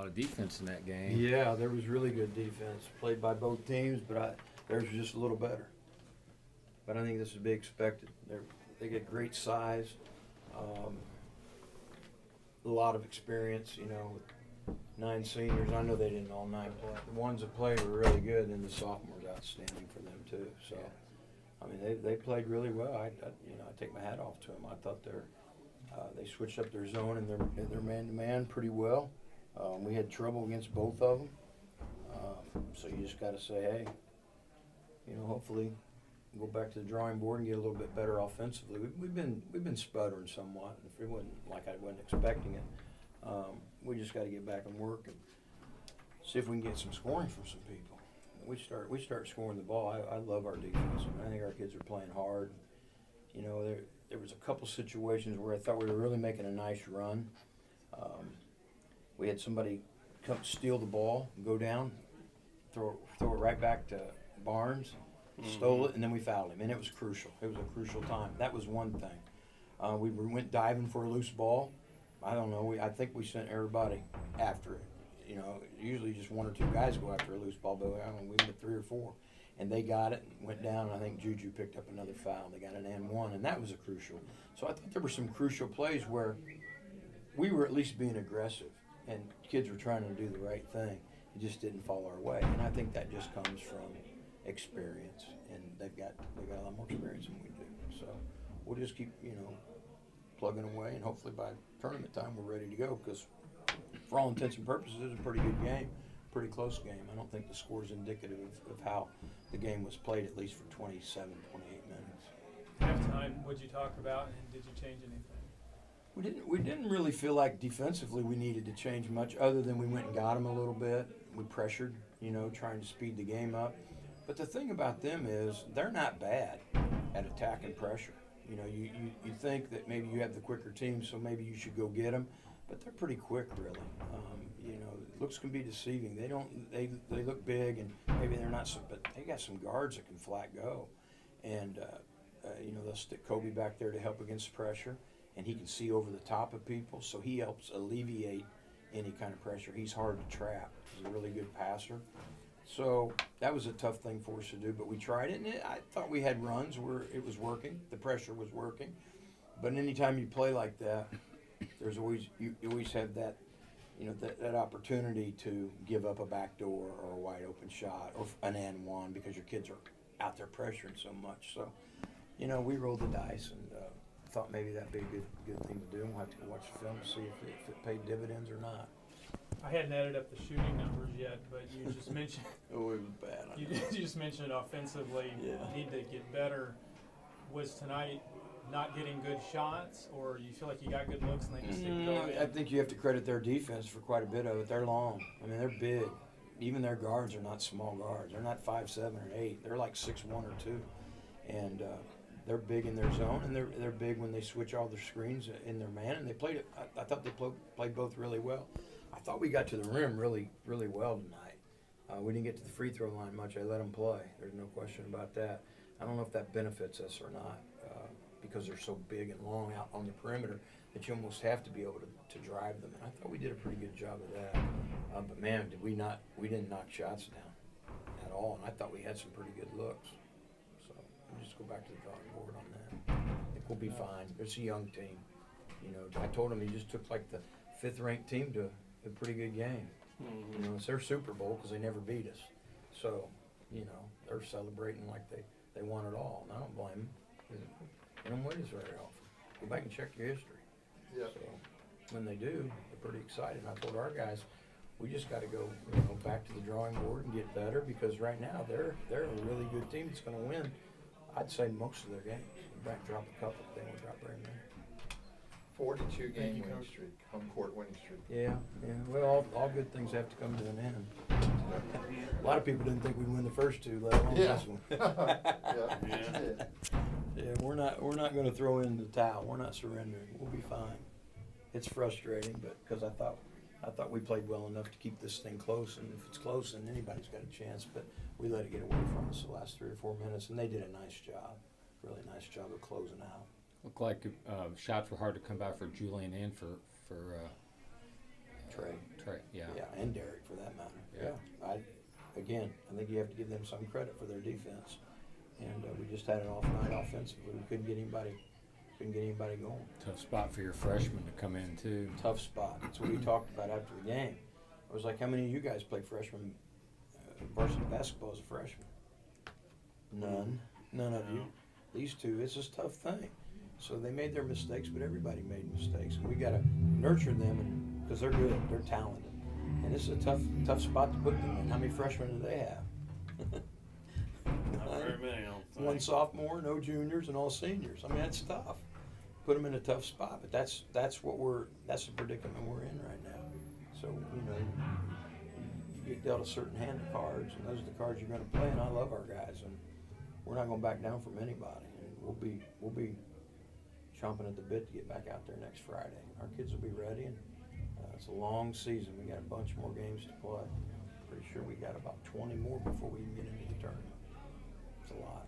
A lot of defense in that game. Yeah, there was really good defense played by both teams, but theirs was just a little better. But I think this is to be expected. They get great size, a lot of experience, you know, with 9 seniors. I know they didn't all 9 play. The ones that played were really good, and the sophomores outstanding for them too. So, I mean, they played really well. I take my hat off to them. I thought they switched up their zone and their man-to-man pretty well. We had trouble against both of them. So you just got to say, hey, you know, hopefully go back to the drawing board and get a little bit better offensively. We've been sputtering somewhat. If it wasn't like I wasn't expecting it, we just got to get back and work and see if we can get some scoring from some people. We start scoring the ball. I love our defense. I think our kids are playing hard. You know, there was a couple situations where I thought we were really making a nice run. We had somebody come steal the ball, go down, throw it right back to Barnes, stole it, and then we fouled him, and it was crucial. It was a crucial time. That was one thing. We went diving for a loose ball. I don't know. I think we sent everybody after it. You know, usually just 1 or 2 guys go after a loose ball, but I don't know, we went 3 or 4. And they got it and went down, and I think Juju picked up another foul. They got an and 1, and that was a crucial. So I thought there were some crucial plays where we were at least being aggressive, and kids were trying to do the right thing. It just didn't fall our way, and I think that just comes from experience, and they've got a lot more experience than we do. So we'll just keep, you know, plugging away, and hopefully by tournament time we're ready to go, because for all intents and purposes it was a pretty good game, pretty close game. I don't think the score is indicative of how the game was played, at least for 27, 28 minutes. Halftime, what'd you talk about, and did you change anything? We didn't really feel like defensively we needed to change much, other than we went and got them a little bit. We pressured, you know, trying to speed the game up. But the thing about them is they're not bad at attack and pressure. You know, you think that maybe you have the quicker team, so maybe you should go get them, but they're pretty quick, really. You know, looks can be deceiving. They look big, and maybe they're not, but they got some guards that can flat go, and you know, they'll stick Kobe back there to help against pressure, and he can see over the top of people, so he helps alleviate any kind of pressure. He's hard to trap. He's a really good passer. So that was a tough thing for us to do, but we tried it, and I thought we had runs where it was working. The pressure was working. But anytime you play like that, there's always you always have that, you know, that opportunity to give up a back door or a wide open shot or an and 1 because your kids are out there pressuring so much. So, you know, we rolled the dice and thought maybe that'd be a good thing to do. We'll have to watch the film to see if it paid dividends or not. I hadn't added up the shooting numbers yet, but you just mentioned Oh, it was bad. you just mentioned offensively need to get better. Was tonight not getting good shots, or you feel like you got good looks and they just didn't go in? I think you have to credit their defense for quite a bit of it. They're long. I mean, they're big. Even their guards are not small guards. They're not 5'7" or 8. They're like 6'1" or 2, and they're big in their zone, and they're big when they switch all their screens in their man. And they played it. I thought they played both really well. I thought we got to the rim really, really well tonight. We didn't get to the free throw line much. I let them play. There's no question about that. I don't know if that benefits us or not, because they're so big and long out on the perimeter that you almost have to be able to drive them. And I thought we did a pretty good job of that. But man, we didn't knock shots down at all. And I thought we had some pretty good looks. So we'll just go back to the drawing board on that. I think we'll be fine. It's a young team. You know, I told them he just took like the 5th-ranked team to a pretty good game. You know, it's their Super Bowl because they never beat us. So, you know, they're celebrating like they won it all. And I don't blame them. They don't win us very often. Go back and check your history. Yeah. So when they do, they're pretty excited. And I told our guys, we just got to go, you know, back to the drawing board and get better, because right now they're a really good team that's going to win. I'd say most of their games. Back drop a couple, they won't drop very many. 42-game winning streak, home court winning streak. Yeah. Well, all good things have to come to an end. A lot of people didn't think we'd win the first 2, let alone this one. Yeah, we're not going to throw in the towel. We're not surrendering. We'll be fine. It's frustrating, but because I thought we played well enough to keep this thing close, and if it's close, then anybody's got a chance. But we let it get away from us the last 3 or 4 minutes, and they did a nice job, really nice job of closing out. Looked like shots were hard to come by for Julian and for Trey. Yeah. Yeah, and Derek for that matter. Yeah. I think you have to give them some credit for their defense. And we just had an off night offensively. We couldn't get anybody going. Tough spot for your freshmen to come in too. Tough spot. That's what we talked about after the game. I was like, how many of you guys play freshman varsity basketball as a freshman? None of you. These two, it's a tough thing. So they made their mistakes, but everybody made mistakes, and we got to nurture them because they're good, they're talented, and this is a tough spot to put them in. How many freshmen do they have? Not very many, I don't think. One sophomore, no juniors, and all seniors. I mean, that's tough. Put them in a tough spot, but that's the predicament we're in right now. So you get dealt a certain hand of cards, and those are the cards you're going to play. And I love our guys, and we're not going to back down from anybody. And we'll be chomping at the bit to get back out there next Friday. Our kids will be ready, and it's a long season. We got a bunch more games to play. Pretty sure we got about 20 more before we can get into the tournament. It's a lot.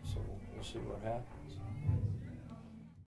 So we'll see what happens.